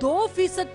2%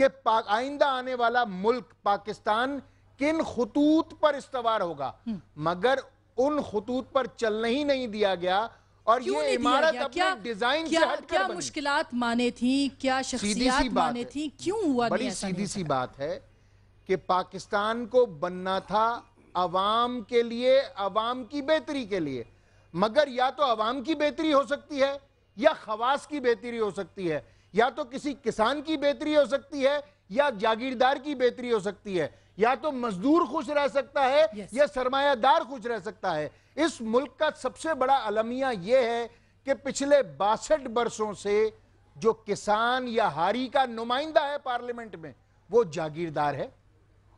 کہ آئندہ آنے والا ملک پاکستان کن خطوط پر استوار ہوگا، مگر ان خطوط پر چلنے ہی نہیں دیا گیا اور یہ عمارت اپنے ڈیزائن سے ہٹ کر کیا بنی۔ مشکلات مانے تھیں، کیا شخصیات مانے تھیں، کیوں ہوا نہیں بڑی ایسا؟ سیدھی سی بات ہے کہ پاکستان کو بننا تھا عوام کے لیے، عوام کی بہتری کے لیے، مگر یا تو عوام کی بہتری ہو سکتی ہے یا خواص کی بہتری ہو سکتی ہے، یا تو کسی کسان کی بہتری ہو سکتی ہے یا جاگیردار کی بہتری ہو سکتی ہے، یا تو مزدور خوش رہ سکتا ہے یا سرمایہ دار خوش رہ سکتا ہے۔ اس ملک کا سب سے بڑا المیہ یہ ہے کہ پچھلے 62 برسوں سے جو کسان یا ہاری کا نمائندہ ہے پارلیمنٹ میں وہ جاگیردار ہے،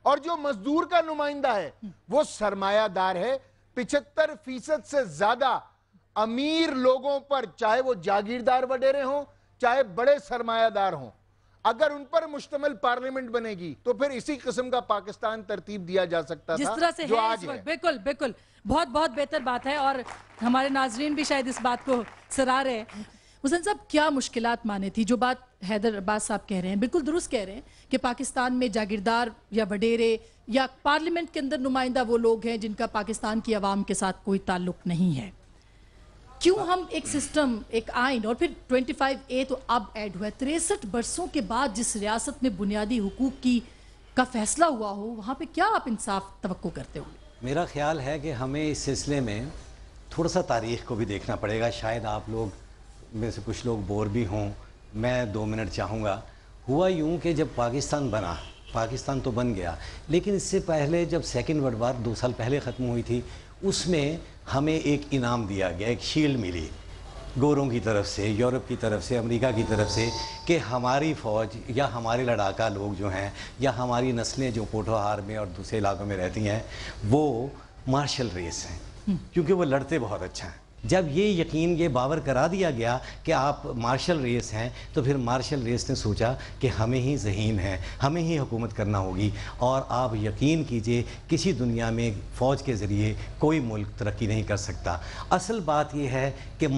اور جو مزدور کا نمائندہ ہے وہ سرمایہ دار ہے۔ 75% سے زیادہ امیر لوگوں پر، چاہے وہ جاگیردار وڈیرے ہوں چاہے بڑے سرمایہ دار ہوں، اگر ان پر مشتمل پارلیمنٹ بنے گی تو پھر اسی قسم کا پاکستان ترتیب دیا جا سکتا تھا جس طرح سے جو ہے آج اس ہے۔ وقت۔ بالکل بالکل، بہت بہت بہتر بات ہے، اور ہمارے ناظرین بھی شاید اس بات کو سراہ رہے ہیں۔ حسین صاحب، کیا مشکلات مانے تھی؟ جو بات حیدر عباس صاحب کہہ رہے ہیں بالکل درست کہہ رہے ہیں کہ پاکستان میں جاگیردار یا وڈیرے یا پارلیمنٹ کے اندر نمائندہ وہ لوگ ہیں جن کا پاکستان کی عوام کے ساتھ کوئی تعلق نہیں ہے۔ کیوں ہم ایک سسٹم، ایک آئین، اور پھر 25A تو اب ایڈ ہوا ہے، 63 برسوں کے بعد جس ریاست میں بنیادی حقوق کا فیصلہ ہوا ہو، وہاں پہ کیا آپ انصاف توقع کرتے ہو؟ میرا خیال ہے کہ ہمیں اس سلسلے میں تھوڑا سا تاریخ کو بھی دیکھنا پڑے گا۔ شاید آپ لوگ میں سے کچھ لوگ بور بھی ہوں، میں 2 منٹ چاہوں گا۔ ہوا یوں کہ جب پاکستان بنا، پاکستان تو بن گیا، لیکن اس سے پہلے جب سیکنڈ ورلڈ وار 2 سال پہلے ختم ہوئی تھی، اس میں ہمیں ایک انعام دیا گیا، ایک شیلڈ ملی گوروں کی طرف سے، یورپ کی طرف سے، امریکہ کی طرف سے، کہ ہماری فوج یا ہمارے لڑاکا لوگ جو ہیں یا ہماری نسلیں جو پوٹھوہار میں اور دوسرے علاقوں میں رہتی ہیں وہ مارشل ریس ہیں، کیونکہ وہ لڑتے بہت اچھا ہیں۔ جب یہ یقین، یہ باور کرا دیا گیا کہ آپ مارشل ریس ہیں، تو پھر مارشل ریس نے سوچا کہ ہمیں ہی ذہین ہے، ہمیں ہی حکومت کرنا ہوگی، اور آپ یقین کیجئے کسی دنیا میں فوج کے ذریعے کوئی ملک ترقی نہیں کر سکتا۔ اصل بات یہ ہے کہ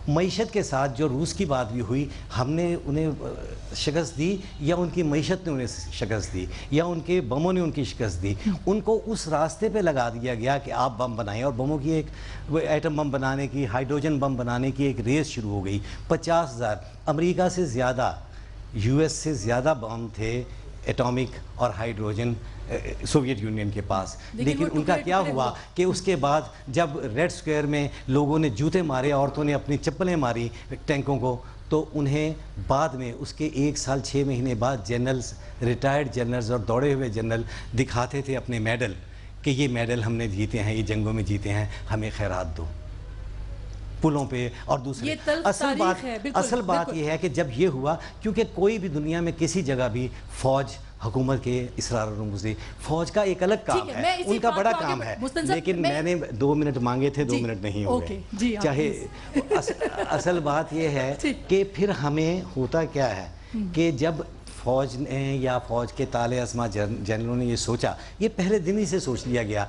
معیشت کے ساتھ جو روس کی بات بھی ہوئی، ہم نے انہیں شکست دی یا ان کی معیشت نے انہیں شکست دی یا ان کے بموں نے ان کی شکست دی، ان کو اس راستے پہ لگا دیا گیا کہ آپ بم بنائیں، اور بموں کی ایک ایٹم بم بنانے کی، ہائیڈروجن بم بنانے کی ایک ریس شروع ہو گئی۔ 50,000 امریکہ سے زیادہ، US سے زیادہ بم تھے ایٹامک اور ہائیڈروجن سوویت یونین کے پاس، لیکن ان کا کیا ہوا کہ اس کے بعد جب ریڈ سکوائر میں لوگوں نے جوتے مارے، عورتوں نے اپنی چپلیں ماری ٹینکوں کو، تو انہیں بعد میں اس کے 1 سال 6 مہینے بعد جنرلز، ریٹائرڈ جنرلز اور دوڑے ہوئے جنرل دکھاتے تھے اپنے میڈل کہ یہ میڈل ہم نے جیتے ہیں، یہ جنگوں میں جیتے ہیں، ہمیں خیرات دو، پلوں پہ اور دوسرے۔ اصل بات یہ ہے کہ جب یہ ہوا، کیونکہ کوئی بھی دنیا میں کسی جگہ بھی فوج حکومت کے اصرار اور رموزی، فوج کا ایک الگ کام ہے، ان کا بڑا کام ہے، لیکن میں نے 2 منٹ مانگے تھے، 2 منٹ نہیں ہو گئے۔ چاہے اصل بات یہ ہے کہ پھر ہمیں ہوتا کیا ہے کہ جب فوج نے یا فوج کے تالے ازما جنرلوں نے یہ سوچا، یہ پہلے دن ہی سے سوچ لیا گیا،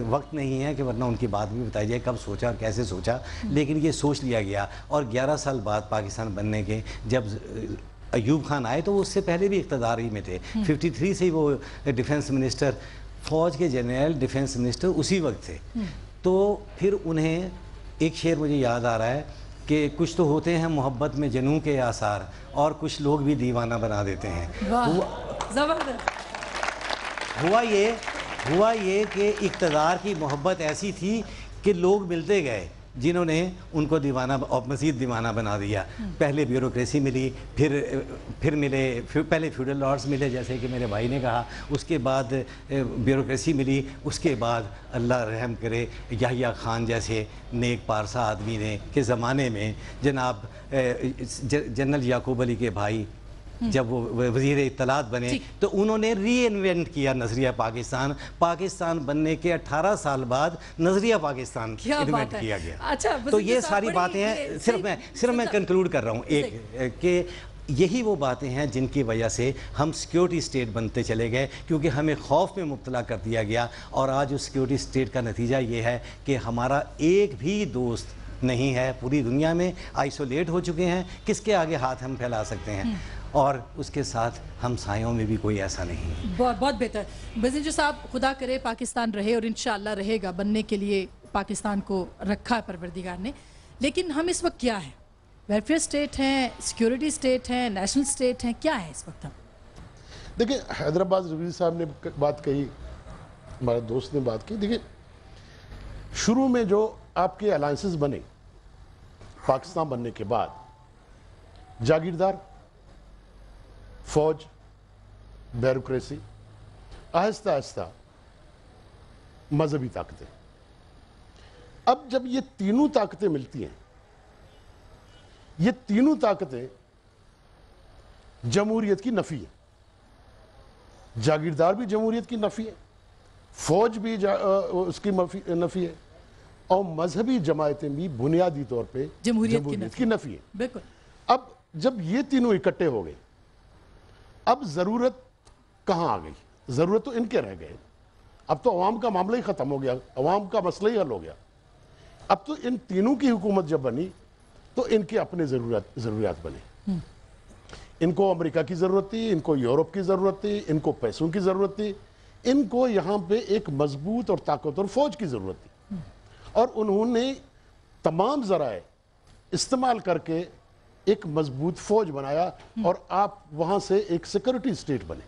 وقت نہیں ہے کہ ورنہ ان کی بات بھی بتائی جائے کب سوچا اور کیسے سوچا، لیکن یہ سوچ لیا گیا۔ اور 11 سال بعد پاکستان بننے کے جب ایوب خان آئے تو وہ اس سے پہلے بھی اقتدار ہی میں تھے، 53 سے ہی وہ ڈیفنس منسٹر، فوج کے جنرل ڈیفنس منسٹر اسی وقت تھے۔ تو پھر انہیں ایک شعر مجھے یاد آ رہا ہے کہ کچھ تو ہوتے ہیں محبت میں جنوں کے آثار، اور کچھ لوگ بھی دیوانہ بنا دیتے ہیں۔ ہوا یہ کہ اقتدار کی محبت ایسی تھی کہ لوگ ملتے گئے جنہوں نے ان کو دیوانہ اور مزید دیوانہ بنا دیا۔ پہلے بیوروکریسی ملی، پھر ملے، پہلے فیوڈل لارڈز ملے جیسے کہ میرے بھائی نے کہا، اس کے بعد بیوروکریسی ملی، اس کے بعد اللہ رحم کرے یحییٰ خان جیسے نیک پارسا آدمی نے کے زمانے میں جناب جنرل یعقوب علی کے بھائی جب وہ وزیر اطلاعات بنے تو انہوں نے ری انوینٹ کیا نظریہ پاکستان بننے کے 18 سال بعد نظریہ پاکستان انوینٹ کیا گیا۔ تو یہ ساری باتیں ہیں، صرف میں کنکلوڈ کر رہا ہوں ایک کہ یہی وہ باتیں ہیں جن کی وجہ سے ہم سیکیورٹی سٹیٹ بنتے چلے گئے، کیونکہ ہمیں خوف میں مبتلا کر دیا گیا، اور آج اس سیکیورٹی سٹیٹ کا نتیجہ یہ ہے کہ ہمارا ایک بھی دوست نہیں ہے پوری دنیا میں، آئسولیٹ ہو چکے ہیں، کس کے آگے ہاتھ ہم پھیلا سکتے ہیں۔ اور اس کے ساتھ ہمسایوں میں بھی کوئی ایسا نہیں. بہت بہتر. بزنجر صاحب خدا کرے پاکستان رہے اور انشاءاللہ رہے گا, بننے کے لیے پاکستان کو رکھا ہے پروردگار نے, لیکن ہم اس وقت کیا ہیں؟ ویلفیئر اسٹیٹ ہیں, سیکیورٹی اسٹیٹ ہیں, نیشنل اسٹیٹ ہیں, کیا ہے اس وقت ہم؟ دیکھیں حیدرآباد رضوی صاحب نے بات کہی, ہمارے دوست نے بات کی. دیکھیں شروع میں جو آپ کے الائنسز بنے پاکستان بننے کے بعد, جاگیردار, فوج, بیوروکریسی, آہستہ آہستہ مذہبی طاقتیں. اب جب یہ تینوں طاقتیں ملتی ہیں, یہ تینوں طاقتیں جمہوریت کی نفی ہے. جاگیردار بھی جمہوریت کی نفی ہے, فوج بھی اس کی نفی ہے, اور مذہبی جماعتیں بھی بنیادی طور پہ جمہوریت کی نفی ہے. بالکل. اب جب یہ تینوں اکٹھے ہو گئے, اب ضرورت کہاں آ گئی؟ ضرورت تو ان کے رہ گئے. اب تو عوام کا معاملہ ہی ختم ہو گیا, عوام کا مسئلہ ہی حل ہو گیا. اب تو ان تینوں کی حکومت جب بنی تو ان کے اپنے ضروریات بنے. ان کو امریکہ کی ضرورت تھی, ان کو یورپ کی ضرورت تھی, ان کو پیسوں کی ضرورت تھی, ان کو یہاں پہ ایک مضبوط اور طاقتور فوج کی ضرورت تھی. اور انہوں نے تمام ذرائع استعمال کر کے ایک مضبوط فوج بنایا, اور آپ وہاں سے ایک سیکورٹی اسٹیٹ بنے.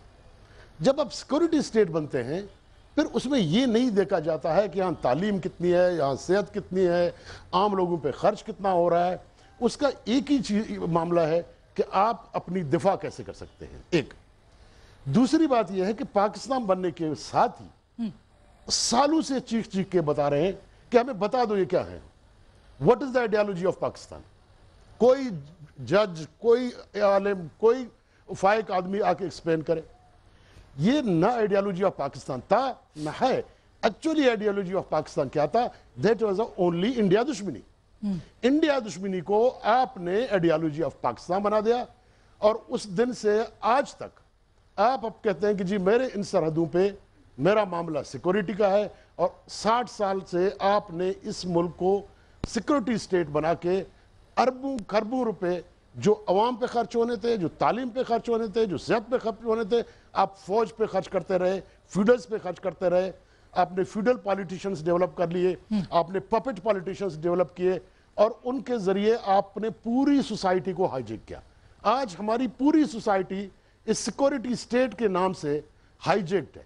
جب آپ سیکورٹی اسٹیٹ بنتے ہیں, پھر اس میں یہ نہیں دیکھا جاتا ہے کہ یہاں تعلیم کتنی ہے, یہاں صحت کتنی ہے, عام لوگوں پہ خرچ کتنا ہو رہا ہے. اس کا ایک ہی معاملہ ہے کہ آپ اپنی دفاع کیسے کر سکتے ہیں. ایک دوسری بات یہ ہے کہ پاکستان بننے کے ساتھ ہی سالوں سے چیخ کے بتا رہے ہیں کہ ہمیں بتا دو یہ کیا ہے, what is the ideology of Pakistan. کوئی جج, کوئی عالم, کوئی فائق آدمی آ کے ایکسپلین کرے. یہ نہ آئیڈیالوجی آف پاکستان تھا نہ ہے. ایکچولی آئیڈیالوجی آف پاکستان کیا تھا؟ دیٹ واز اونلی انڈیا دشمنی. انڈیا دشمنی کو آپ نے آئیڈیالوجی آف پاکستان بنا دیا, اور اس دن سے آج تک آپ اب کہتے ہیں کہ جی میرے ان سرحدوں پہ میرا معاملہ سیکورٹی کا ہے, اور 60 سال سے آپ نے اس ملک کو سیکورٹی اسٹیٹ بنا کے اربوں خربوں روپے جو عوام پہ خرچ ہونے تھے, جو تعلیم پہ خرچ ہونے تھے, جو صحت پہ خرچ ہونے تھے, آپ فوج پہ خرچ کرتے رہے, فیوڈلز پہ خرچ کرتے رہے. آپ نے فیوڈل پالیٹیشنز ڈیولپ کر لیے, آپ نے پپٹ پالیٹیشنز ڈیولپ کیے, اور ان کے ذریعے آپ نے پوری سوسائٹی کو ہائی جیک کیا. آج ہماری پوری سوسائٹی اس سیکورٹی اسٹیٹ کے نام سے ہائی جیکڈ ہے.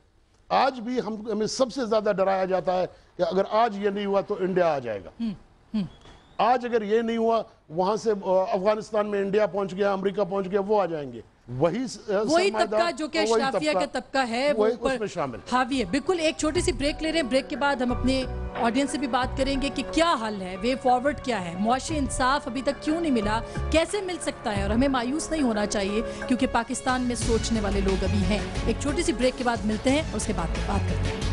آج بھی ہمیں سب سے زیادہ ڈرایا جاتا ہے کہ اگر آج یہ نہیں ہوا تو انڈیا آ جائے گا. آج اگر یہ نہیں ہوا, وہاں سے افغانستان میں انڈیا پہنچ گیا, امریکہ پہنچ گیا, وہ آ جائیں گے. وہی طبقہ جو کہ اشرافیہ کا طبقہ ہے وہ اوپر حاوی ہے. بالکل. ایک چھوٹی سی بریک لے رہے ہیں, بریک کے بعد ہم اپنے آڈینس سے بھی بات کریں گے کہ کیا حل ہے, وے فارورڈ کیا ہے, معاشی انصاف ابھی تک کیوں نہیں ملا, کیسے مل سکتا ہے, اور ہمیں مایوس نہیں ہونا چاہیے کیونکہ پاکستان میں سوچنے والے لوگ ابھی ہیں. ایک چھوٹی سی بریک کے بعد ملتے ہیں, اس کے بعد بات کرتے ہیں.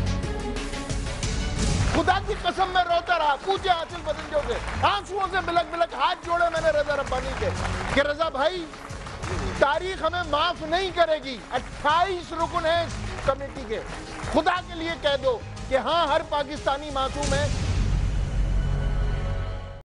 خدا کی قسم میں روتا رہا, پوچھے حاصل بزنجوں سے, آنسوؤں سے بلک بلک ہاتھ جوڑے میں نے رضا ربانی کے کہ رضا بھائی تاریخ ہمیں معاف نہیں کرے گی. 28 رکن ہیں اس کمیٹی کے, خدا کے لیے کہہ دو کہ ہاں ہر پاکستانی معصوم ہے,